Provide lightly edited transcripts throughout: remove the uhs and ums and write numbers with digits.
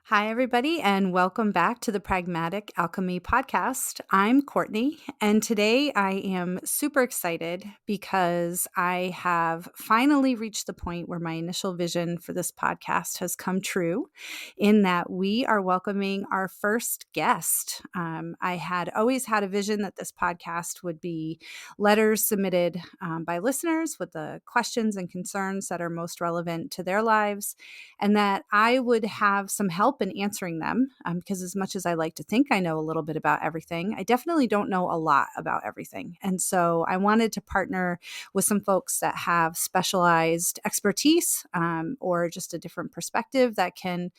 Hi, everybody, and welcome back to the Pragmatic Alchemy podcast. I'm Courtney, and today I am super excited because I have finally reached the point where my initial vision for this podcast has come true, in that we are welcoming our first guest. I had always had a vision that this podcast would be letters submitted by listeners with the questions and concerns that are most relevant to their lives, and that I would have some help in answering them, because as much as I like to think I know a little bit about everything, I definitely don't know a lot about everything. And so I wanted to partner with some folks that have specialized expertise, or just a different perspective that can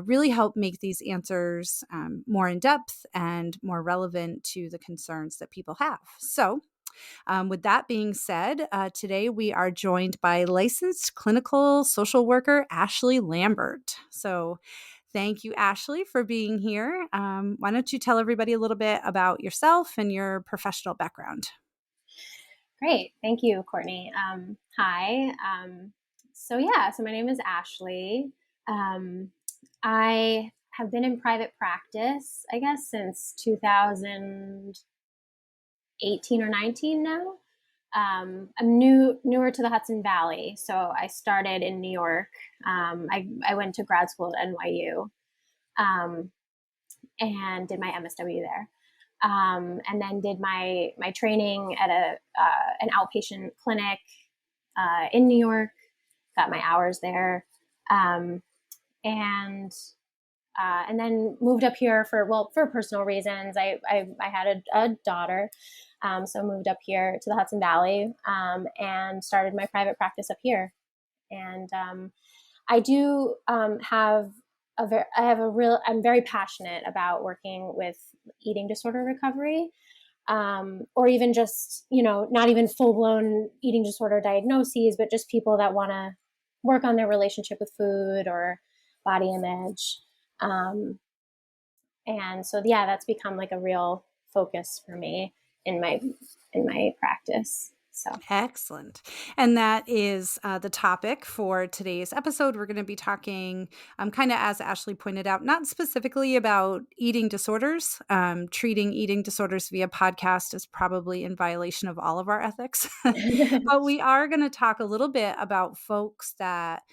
really help make these answers more in depth and more relevant to the concerns that people have. So with that being said, today we are joined by licensed clinical social worker Ashley Lambert. So thank you, Ashley, for being here. Why don't you tell everybody a little bit about yourself and your professional background? Great. Thank you, Courtney. Hi. So my name is Ashley. I have been in private practice, I guess, since 2018 or 19 now. I'm newer to the Hudson Valley. So I started in New York. I went to grad school at NYU, um, and did my MSW there. And then did my training at an outpatient clinic in New York. Got my hours there, um, and and then moved up here for personal reasons. I had a daughter, so moved up here to the Hudson Valley, and started my private practice up here. And I do have I'm very passionate about working with eating disorder recovery, or even just, not even full blown eating disorder diagnoses, but just people that want to work on their relationship with food or body image. Um, and so, yeah, that's become like a real focus for me in my practice. So, Excellent. And that is the topic for today's episode. We're going to be talking, kind of as Ashley pointed out, not specifically about eating disorders. Treating eating disorders via podcast is probably in violation of all of our ethics. But we are going to talk a little bit about folks that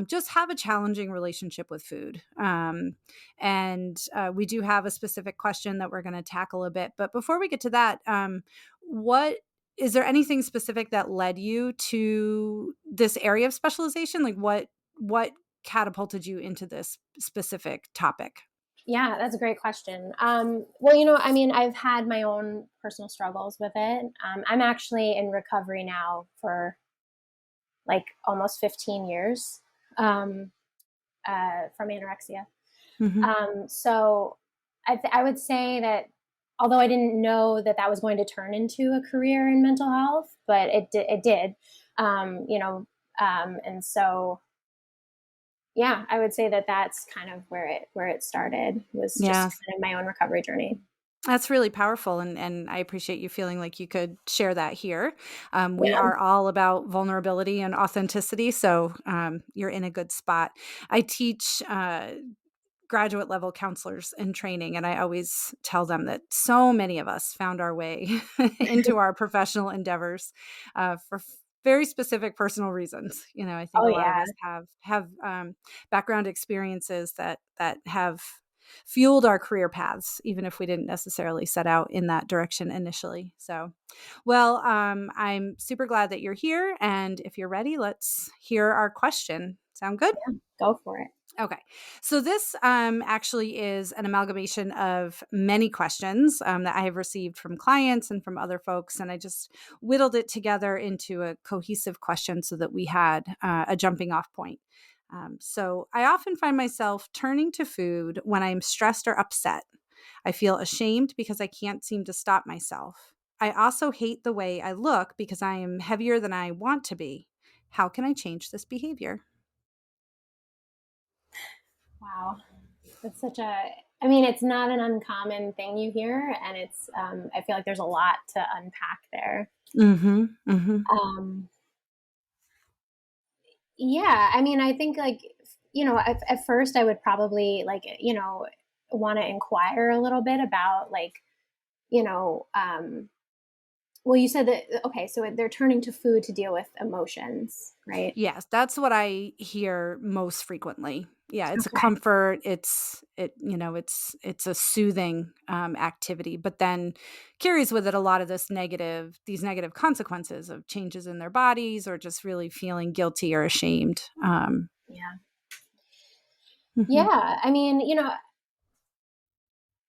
just have a challenging relationship with food. And we do have a specific question that we're going to tackle a bit. But before we get to that, what is there anything specific that led you to this area of specialization? Like what catapulted you into this specific topic? yeah, that's a great question. I mean, I've had my own personal struggles with it. I'm actually in recovery now for like almost 15 years, from anorexia. Mhm. So I would say that although I didn't know that that was going to turn into a career in mental health, but it did. And so yeah, I would say that that's kind of where it started, was just Yeah. kind of my own recovery journey. That's really powerful, and I appreciate you feeling like you could share that here. We Yeah. are all about vulnerability and authenticity, so you're in a good spot. I teach graduate level counselors in training, and I always tell them that so many of us found our way into our professional endeavors for very specific personal reasons. I think Oh a lot of yeah. us have background experiences that have fueled our career paths, even if we didn't necessarily set out in that direction initially. So, well, I'm super glad that you're here, and if you're ready, let's hear our question. Sound good? Yeah. Go for it. Okay. So this actually is an amalgamation of many questions that I have received from clients and from other folks. And I just whittled it together into a cohesive question so that we had a jumping off point. So I often find myself turning to food when I'm stressed or upset. I feel ashamed because I can't seem to stop myself. I also hate the way I look because I am heavier than I want to be. How can I change this behavior? Wow. It's I mean, it's not an uncommon thing you hear, and I feel like there's a lot to unpack there. Mm-hmm. Mm-hmm. Um, yeah, I mean, I think like at first I would probably want to inquire a little bit about you know, well, you said that, okay, so they're turning to food to deal with emotions, right? Yes, that's what I hear most frequently. Yeah, it's a Okay. comfort, it's a soothing, activity, but then carries with it a lot of these negative consequences of changes in their bodies or just really feeling guilty or ashamed. Yeah. Mhm, Yeah. I mean,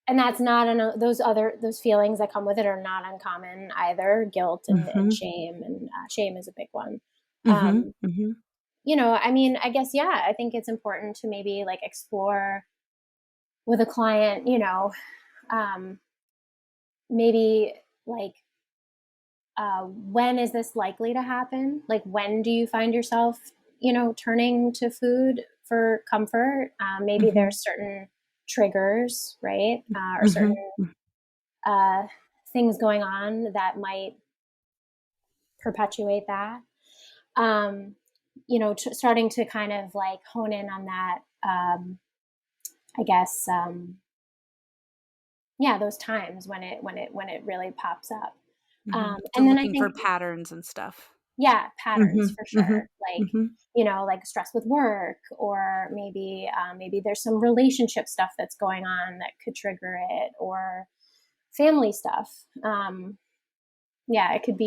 and that's not those feelings that come with it are not uncommon either. Guilt and mhm, shame, and shame is a big one. mhm, Um, mhm, I mean, I guess, yeah, I think it's important to maybe like explore with a client, um, maybe like, when is this likely to happen? Like, when do you find yourself, turning to food for comfort? Maybe mhm, there's certain triggers, right? Or mhm, certain uh, things going on that might perpetuate that. Um, starting to kind of like hone in on that, I guess, yeah, those times when it really pops up. mhm. So And then I looking for think, patterns and stuff. yeah, patterns Mhm, for mhm, sure. Like, mhm, like stress with work, or maybe there's some relationship stuff that's going on that could trigger it, or family stuff. Yeah, it could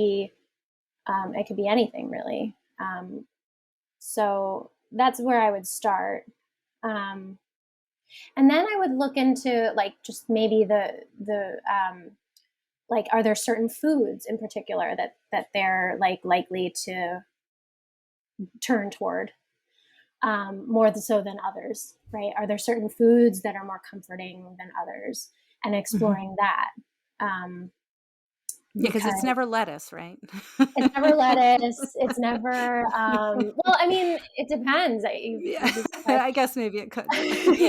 be anything really. So that's where I would start. Um, and then I would look into like just maybe the like, are there certain foods in particular that they're like likely to turn toward, more so than others, right? Are there certain foods that are more comforting than others, and mhm. exploring that, Yeah, because it's because never lettuce, right? it's never lettuce. It's never. Well, I mean, it depends. Yeah, You just I guess maybe it could,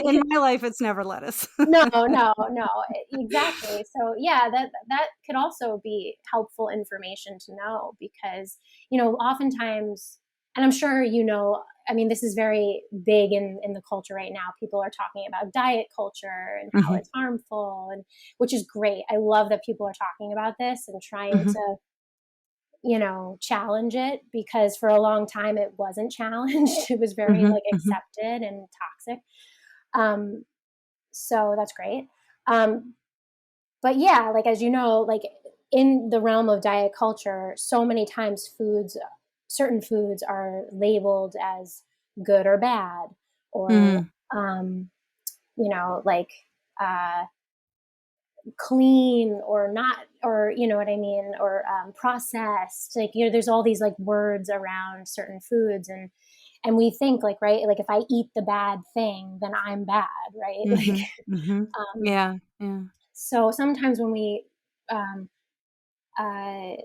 but in my life, it's never lettuce. no, no, no, exactly. So yeah, that could also be helpful information to know, because oftentimes, and I'm sure I mean, this is very big in the culture right now. People are talking about diet culture and how Mhm, it's harmful, and which is great. I love that people are talking about this and trying mhm, to challenge it, because for a long time it wasn't challenged. It was very mhm, like mhm, accepted and toxic. Um, so that's great. Um, but yeah, like, as you know, like, in the realm of diet culture, so many times certain foods are labeled as good or bad, or mm, like, uh, clean or not, or you know what I mean, or processed. Like, there's all these like words around certain foods, and we think, like, right, like, if I eat the bad thing, then I'm bad, right? Like, mhm, mhm. um, Yeah, yeah. so sometimes when we um, uh,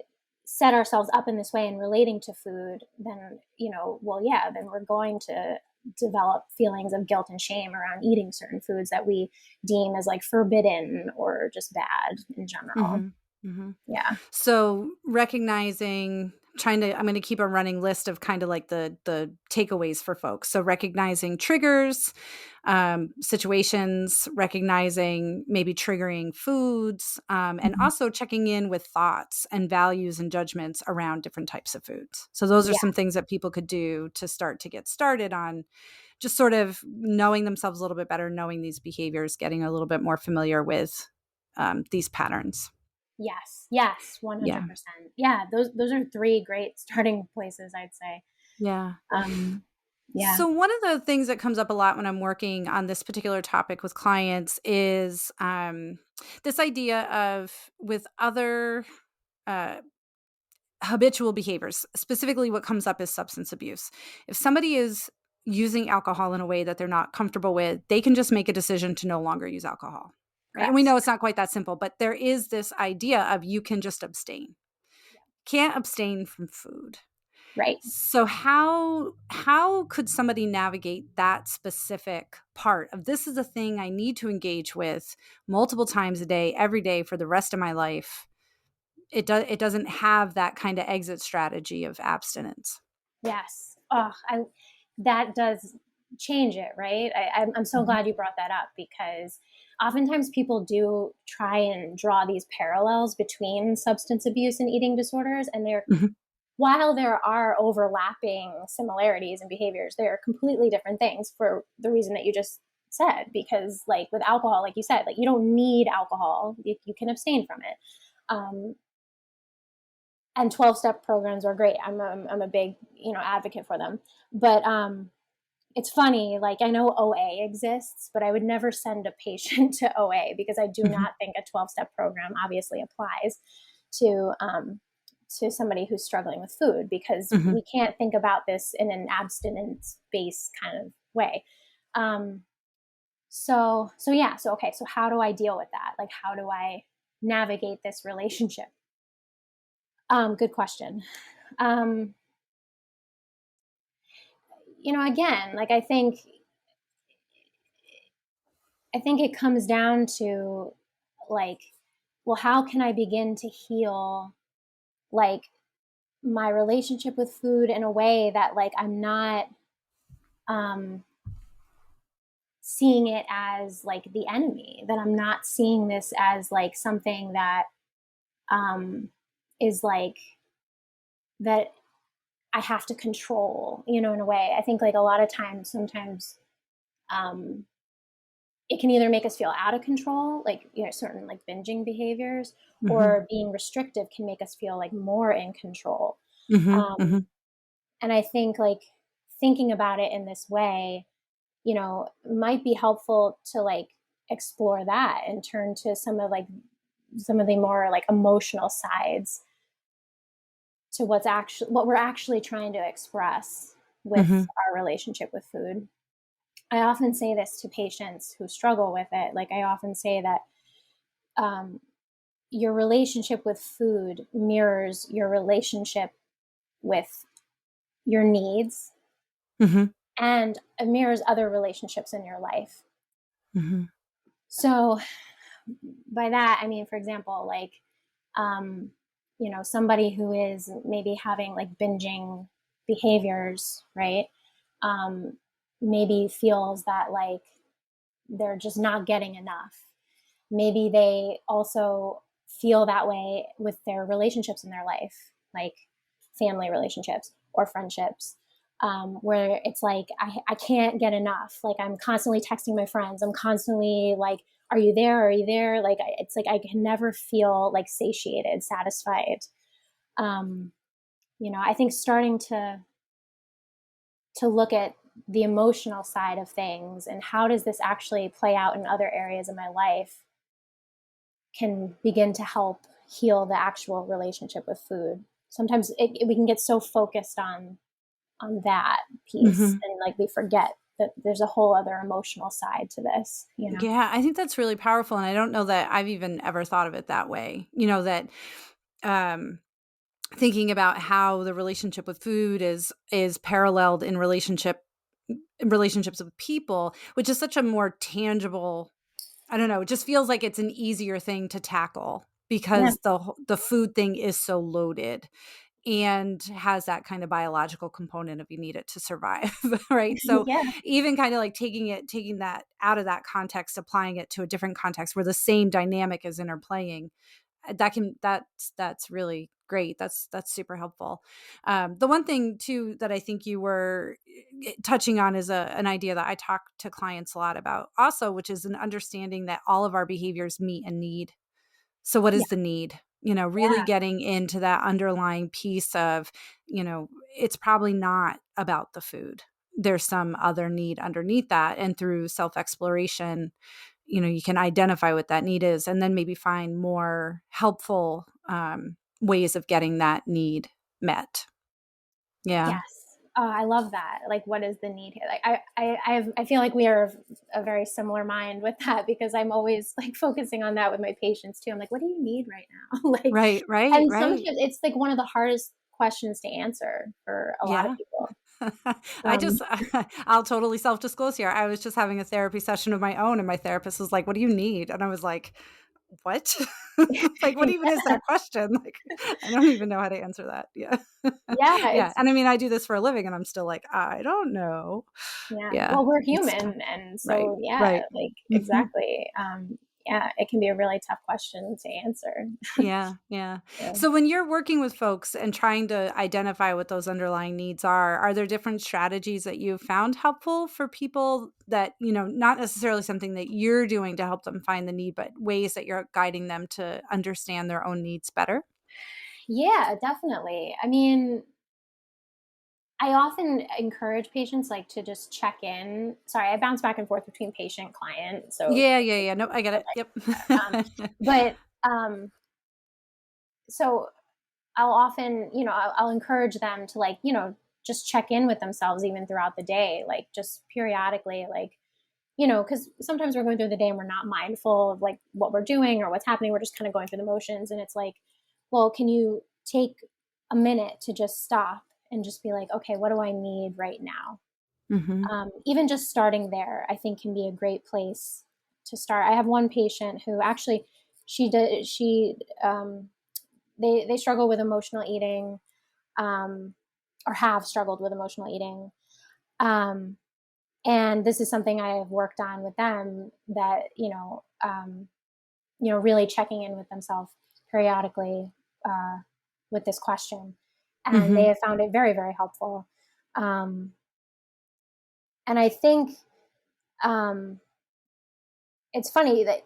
set ourselves up in this way in relating to food, then well, yeah, then we're going to develop feelings of guilt and shame around eating certain foods that we deem as like forbidden or just bad in general. Mhm, mhm. Yeah. So recognizing I'm going to keep a running list of kind of like the takeaways for folks. So recognizing triggers, situations, recognizing maybe triggering foods, and Mhm. also checking in with thoughts and values and judgments around different types of foods. So those are Yeah. some things that people could do to start to get started on just sort of knowing themselves a little bit better, knowing these behaviors, getting a little bit more familiar with these patterns. Yes. Yes. Yeah. 100%. Yeah. Those are three great starting places, I'd say. Yeah. Um, yeah. So, one of the things that comes up a lot when I'm working on this particular topic with clients is this idea of with other uh, habitual behaviors, specifically what comes up is substance abuse. If somebody is using alcohol in a way that they're not comfortable with, they can just make a decision to no longer use alcohol. Right. And we Correct. know it's not quite that simple, but there is this idea of you can just abstain. Can't abstain from food. Right. So how could somebody navigate that specific part of this is a thing I need to engage with multiple times a day, every day for the rest of my life? It doesn't have that kind of exit strategy of abstinence. Yes. Oh, that does change it, right? I'm so Mhm. glad you brought that up, because oftentimes people do try and draw these parallels between substance abuse and eating disorders, and they're, Mhm. while there are overlapping similarities and behaviors, they are completely different things for the reason that you just said. Because, like with alcohol, like you said, like you don't need alcohol; you can abstain from it. Um, and 12-step programs are great. I'm a big advocate for them, but it's funny, like I know OA exists, but I would never send a patient to OA, because I do Mhm. not think a 12-step program obviously applies to somebody who's struggling with food, because Mhm. we can't think about this in an abstinence based kind of way. Um, so yeah, so okay, so how do I deal with that? Like, how do I navigate this relationship? Good question. Um, again, like I think it comes down to, like, well, how can I begin to heal, like, my relationship with food in a way that, like, I'm not um seeing it as like the enemy, that I'm not seeing this as like something that um is like that I have to control, in a way. I think, like, a lot of times, sometimes um it can either make us feel out of control, like, certain like binging behaviors, Mhm. or being restrictive can make us feel like more in control. Mhm. Um, Mhm. and I think, like, thinking about it in this way, might be helpful to, like, explore that and turn to some of the more like emotional sides to what we're actually trying to express with Mhm. our relationship with food. I often say this to patients who struggle with it. Like, I often say that um, your relationship with food mirrors your relationship with your needs, Mhm. and it mirrors other relationships in your life. Mhm. So, by that, I mean, for example, like, um, somebody who is maybe having like binging behaviors, right? Um, Maybe feels that, like, they're just not getting enough. Maybe they also feel that way with their relationships in their life, like family relationships or friendships, where it's like, I can't get enough. Like, I'm constantly texting my friends. I'm constantly like, are you there? Are you there? Like, it's like I can never feel like satiated, satisfied. Um, I think starting to look at the emotional side of things and how does this actually play out in other areas of my life can begin to help heal the actual relationship with food. Sometimes we can get so focused on that piece, Mhm. and, like, we forget that there's a whole other emotional side to this. Yeah, I think that's really powerful, and I don't know that I've even ever thought of it that way. That um thinking about how the relationship with food is paralleled in relationships with people, which is such a more tangible. I don't know, it just feels like it's an easier thing to tackle Yeah. because the food thing is so loaded and has that kind of biological component of you need it to survive, right? So Yeah. even kind of like taking that out of that context, applying it to a different context where the same dynamic is interplaying, that's really great. That's super helpful. The one thing too that I think you were touching on is an idea that I talk to clients a lot about also, which is an understanding that all of our behaviors meet a need. So what Yeah. is the need? Really Yeah. getting into that underlying piece of, it's probably not about the food. There's some other need underneath that. And through self exploration, you can identify what that need is and then maybe find more helpful ways of getting that need met. Yeah. Yes. Oh, I love that. Like, what is the need here? Like, I feel like we are of a very similar mind with that, because I'm always like focusing on that with my patients too. I'm like, what do you need right now? Like, Right, right, and sometimes right. it's like one of the hardest questions to answer for a lot of Yeah. people. I Um, just I'll totally self-disclose here. I was just having a therapy session of my own and my therapist was like, "What do you need?" And I was like, what? Like, what even is that question? Like, I don't even know how to answer that. Yeah. Yeah, Yeah. it's And I mean, I do this for a living and I'm still like, I don't know. yeah. Yeah. Well, we're It's tough. human, and Right. so yeah, Right. like Mhm. exactly. Yeah, it can be a really tough question to answer. Yeah, yeah. Yeah. So when you're working with folks and trying to identify what those underlying needs are there different strategies that you've found helpful for people that, not necessarily something that you're doing to help them find the need, but ways that you're guiding them to understand their own needs better? Yeah, definitely. I mean, I often encourage patients like to just check in. Sorry, I bounce back and forth between patient client, so Yeah, yeah, yeah. Nope, I get it. um, Yep. but so I'll often, I'll encourage them to like, just check in with themselves even throughout the day, like just periodically, like, because sometimes we're going through the day and we're not mindful of like what we're doing or what's happening. We're just kind of going through the motions. And it's like, well, can you take a minute to just stop and just be like, okay, what do I need right now? Mhm. Even just starting there, I think can be a great place to start. I have one patient who actually, they struggle with emotional eating, um, or have struggled with emotional eating. Um, and this is something I have worked on with them that, really checking in with themselves periodically uh, with this question. And they Mhm. have found it very, very helpful. Um, and I think um, it's funny that,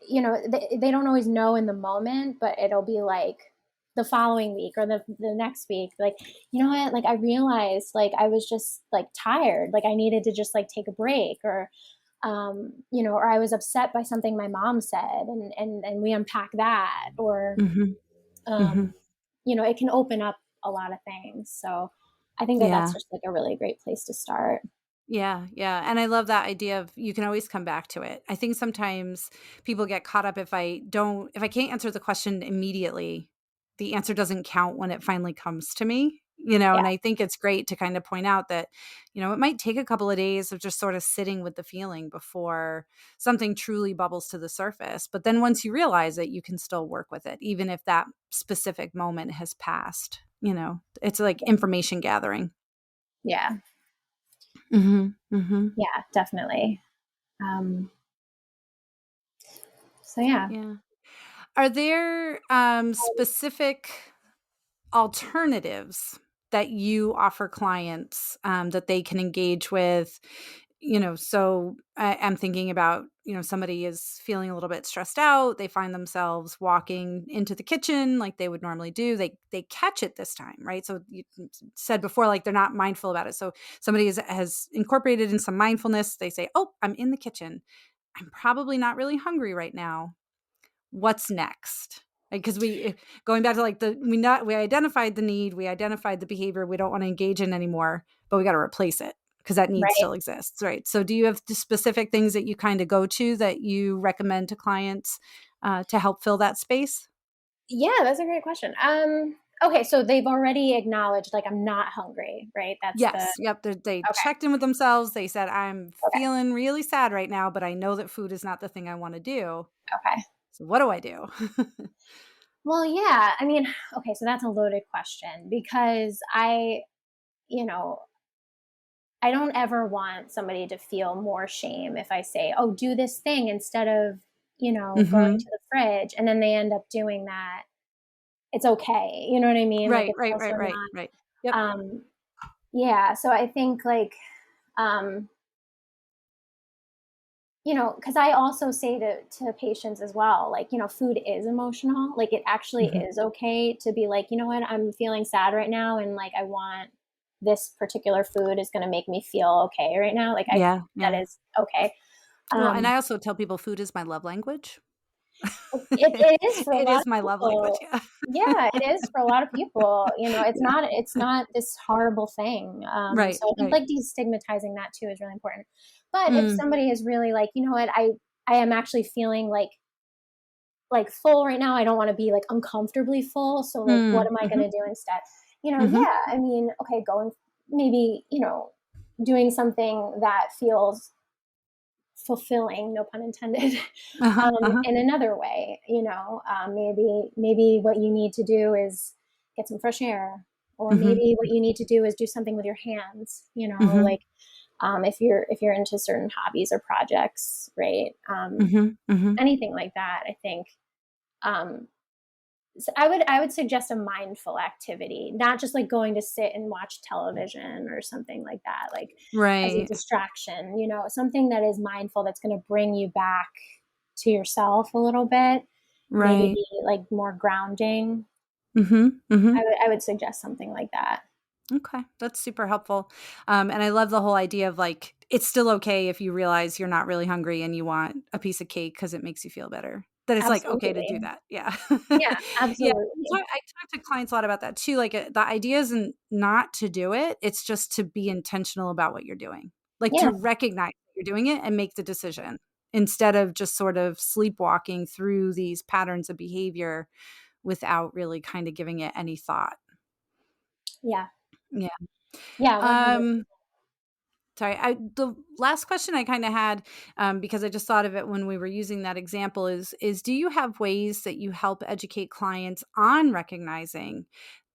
they don't always know in the moment, but it'll be like the following week or the next week, like, you know what, like I realized like I was just like tired, like I needed to just like take a break, or I was upset by something my mom said, and we unpack that, or Mhm. um, Mhm. it can open up a lot of things. So I think that that's Yeah. just like a really great place to start. Yeah, yeah, and I love that idea of you can always come back to it. I think sometimes people get caught up if I can't answer the question immediately, the answer doesn't count when it finally comes to me, Yeah, and I think it's great to kind of point out that, it might take a couple of days of just sort of sitting with the feeling before something truly bubbles to the surface. But then once you realize it, you can still work with it, even if that specific moment has passed. It's like information gathering. yeah, Mhm. Mhm. yeah, definitely. Um, so yeah. Yeah. Are there, specific alternatives that you offer clients, that they can engage with? So I'm thinking about, somebody is feeling a little bit stressed out. They find themselves walking into the kitchen like they would normally do. They catch it this time, right? So you said before, like they're not mindful about it. So somebody has incorporated in some mindfulness. They say, "Oh, I'm in the kitchen. I'm probably not really hungry right now. What's next?" Because going back to like we identified the need, we identified the behavior we don't want to engage in anymore, but we got to replace it because that need Right. still exists, right? So do you have the specific things that you kind of go to that you recommend to clients to help fill that space? Yeah, that's a great question. Okay, so they've already acknowledged like I'm not hungry, right? That's the Yes, yep. They okay, checked in with themselves. They said, "I'm okay, feeling really sad right now, but I know that food is not the thing I want to do. okay. So what do I do?" Well, yeah, I mean, okay, so that's a loaded question because you know, I don't ever want somebody to feel more shame if I say, "Oh, do this thing," instead of, going to Hmm. the fridge, and then they end up doing that. It's okay. You know what I mean? Like Right, it's right, also right, right, not right. Yep. um yeah, so I think like um because I also say to patients as well, like, food is emotional. Like, it actually Mhm. is okay to be like, you know what, I'm feeling sad right now, and like, I want this particular food is going to make me feel okay right now. Like, Yeah, that yeah. is okay. Well, and Um, I also tell people food is my love language. it is for a It lot is of my love language, people. yeah. Yeah, it is for a lot of people. Yeah, It's not this horrible thing. right, So I think right. like destigmatizing that too is really important. But if Mm, somebody is really like, you know what, I am actually feeling like full right now. I don't want to be like uncomfortably full. So like what am I going to mhm, do instead? mhm, Yeah, I mean, okay, going maybe, doing something that feels fulfilling, no pun intended, Uh-huh, uh-huh. in another way. Maybe what you need to do is get some fresh air, or Mhm. maybe what you need to do is do something with your hands. Mhm. Like if you're into certain hobbies or projects, right? Mhm. Mhm. Anything like that, I think. Um, so I would suggest a mindful activity, not just like going to sit and watch television or something like that, like as a Right. distraction, something that is mindful, that's going to bring you back to yourself a little bit, maybe Right. be like more grounding. Mhm. Mhm. I would suggest something like that. Okay, that's super helpful. And I love the whole idea of like it's still okay if you realize you're not really hungry and you want a piece of cake because it makes you feel better. That it's like okay to do Absolutely. that. Yeah, Yeah, yeah. absolutely. I talk to clients a lot about that too. Like the idea isn't not to do it; it's just to be intentional about what you're doing, like Yeah. to recognize that you're doing it and make the decision instead of just sort of sleepwalking through these patterns of behavior without really kind of giving it any thought. Yeah. Yeah. Yeah, 100. Um, Sorry, the last question I kinda had, because I just thought of it when we were using that example is do you have ways that you help educate clients on recognizing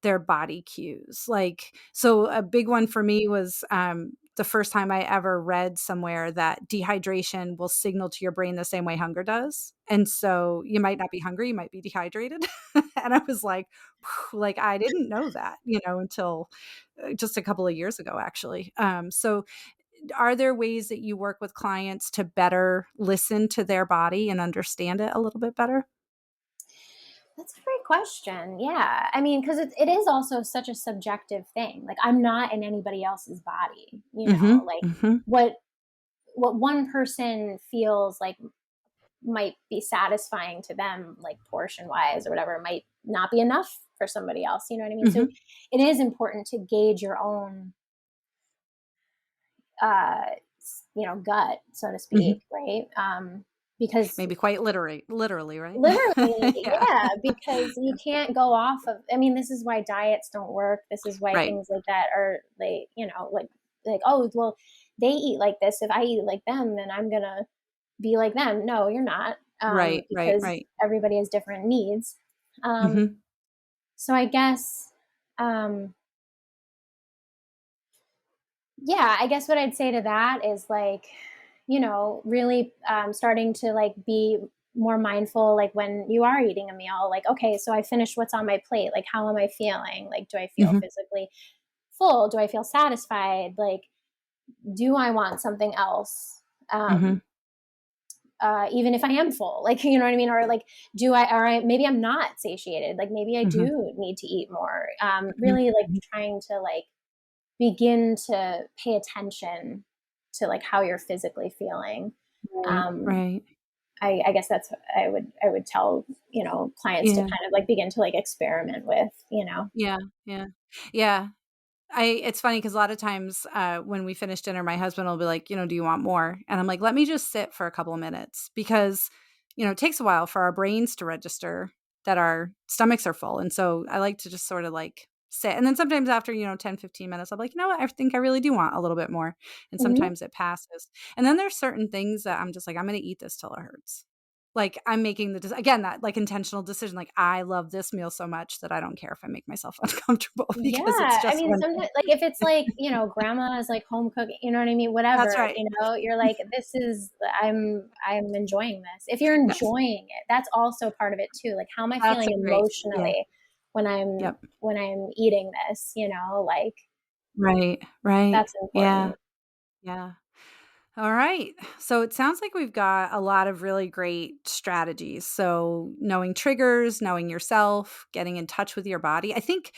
their body cues? Like, so a big one for me was, the first time I ever read somewhere that dehydration will signal to your brain the same way hunger does, and so you might not be hungry, you might be dehydrated, and I was like, like, I didn't know that, until, just a couple of years ago, actually, so are there ways that you work with clients to better listen to their body and understand it a little bit better? That's a great question. Yeah. I mean, because it is also such a subjective thing. Like, I'm not in anybody else's body, Mhm, like mhm, what what one person feels like might be satisfying to them, like portion wise or whatever, might not be enough for somebody else. You know what I mean? So mhm, it is important to gauge your own uh gut, so to mhm. speak, right? Because Maybe quite literally, right? literally, Yeah. yeah, because you can't go off of, I mean, this is why diets don't work. This is why Right, things like that are, like, oh, well, they eat like this. If I eat like them, then I'm gonna be like them. No, you're not. right, right, Because right. everybody has different needs. Um, Mhm, so I guess, um, yeah, I guess what I'd say to that is like, really starting to like be more mindful, like when you are eating a meal, like, okay, so I finished what's on my plate. Like, how am I feeling? Like, do I feel mhm, physically full? Do I feel satisfied? Like, do I want something else? mhm, Um, Even if I am full, like, you know what I mean? Or like, maybe I'm not satiated. Like, maybe I mhm, do need to eat more. mhm, Really like mhm. trying to like begin to pay attention to like how you're physically feeling. Right, Um, right. I guess that's what I would tell, clients to Yeah, kind of like begin to like experiment with. yeah, yeah. Yeah. It's funny because a lot of times, when we finish dinner, my husband will be like, "Do you want more?" And I'm like, "Let me just sit for a couple of minutes," because, it takes a while for our brains to register that our stomachs are full, and so I like to just sort of, like, sit, and then sometimes after, 10, 15 minutes, I'm like, "You know what? I think I really do want a little bit more," and Hmm. sometimes it passes, and then there's certain things that I'm just like, "I'm gonna eat this till it hurts." Like, I'm making again, that, like, intentional decision, like, I love this meal so much that I don't care if I make myself uncomfortable because it's Yeah, I just mean, one sometimes, like, if it's like, grandma is like home cooking, you know what I mean? That's Whatever, right. you're like, this is, I'm enjoying this. If you're Yes. enjoying it, that's also part of it too. Like, how am I That's feeling a great yeah. emotionally when I'm Yep. when I'm eating this? Like, Right, right. that's Yeah, important. yeah. All right. So it sounds like we've got a lot of really great strategies. So knowing triggers, knowing yourself, getting in touch with your body. I think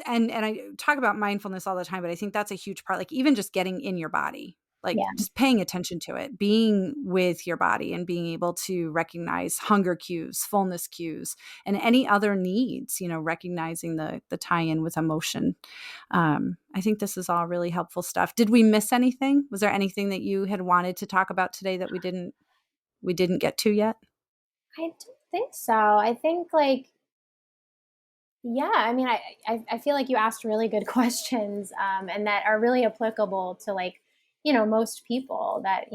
and I talk about mindfulness all the time, but I think that's a huge part, like, even just getting in your body, like, Yeah. just paying attention to it, being with your body and being able to recognize hunger cues, fullness cues, and any other needs, recognizing the tie-in with emotion. I think this is all really helpful stuff. Did we miss anything? Was there anything that you had wanted to talk about today that we didn't get to yet? I don't think so. I think like, yeah, I mean, I feel like you asked really good questions, and that are really applicable to like, most people that,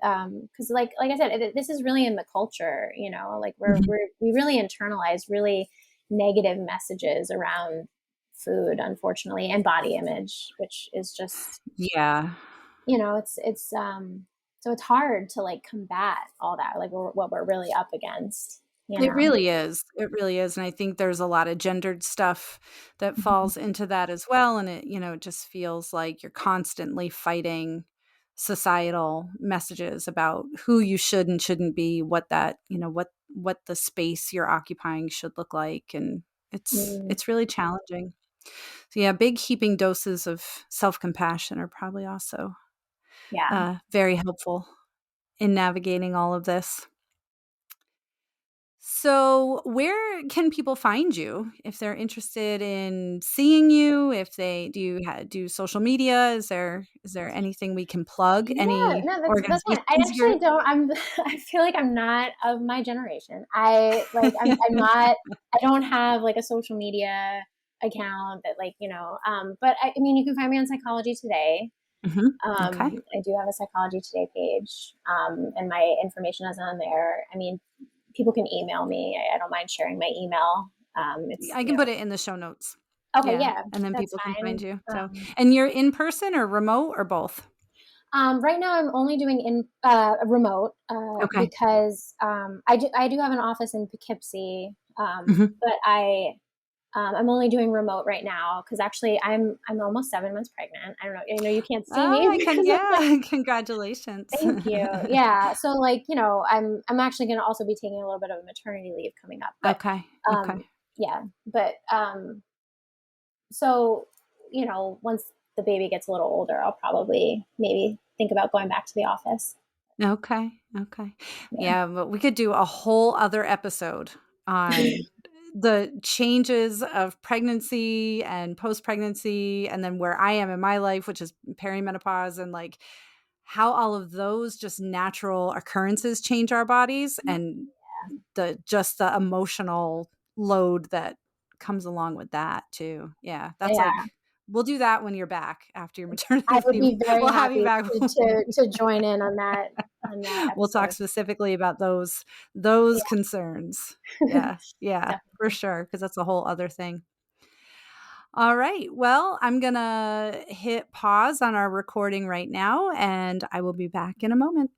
because like I said, this is really in the culture, like Mhm. we really internalize really negative messages around food, unfortunately, and body image, which is just, Yeah. it's so it's hard to like combat all that, like what we're really up against, you It know. really is. It really is, and I think there's a lot of gendered stuff that Mhm. falls into that as well, and it just feels like you're constantly fighting societal messages about who you should and shouldn't be, what what the space you're occupying should look like, and Mm, it's really challenging. So, yeah, big heaping doses of self-compassion are probably also, yeah. very helpful in navigating all of this. So, where can people find you if they're interested in seeing you? If they do social media? Is there anything we can plug? Yeah, Any no, that's fine. I organizations you're actually don't. I feel like I'm not of my generation. I'm not. I don't have like a social media account that But I mean, you can find me on Psychology Today. Mhm. Okay. I do have a Psychology Today page, and my information is on there. I mean, people can email me. I don't mind sharing my email. It's I can put it in the show notes. Okay, Yeah, yeah, and then that's people can find fine. you. So, and you're in person or remote or both? Right now, I'm only doing in remote Okay. because I do have an office in Poughkeepsie, Mhm. but I'm only doing remote right now because actually I'm almost 7 months pregnant. I don't know. I know you can't see Oh, me I can because of the. yeah, congratulations. Thank you. Yeah. So I'm actually going to also be taking a little bit of a maternity leave coming up, but Okay, um, okay. yeah, but so once the baby gets a little older, I'll probably maybe think about going back to the office. Okay, okay. Yeah. Yeah, but we could do a whole other episode on the changes of pregnancy and post-pregnancy, and then where I am in my life, which is perimenopause, and, like, how all of those just natural occurrences change our bodies, and the emotional load that comes along with that too. Yeah, that's Yeah. like we'll do that when you're back after your maternity I would leave. be very We'll have you happy back. to join in on that We'll talk episode. specifically about those Yeah, concerns. Yeah, yeah, for definitely. sure, because that's a whole other thing. All right. Well, I'm gonna hit pause on our recording right now, and I will be back in a moment.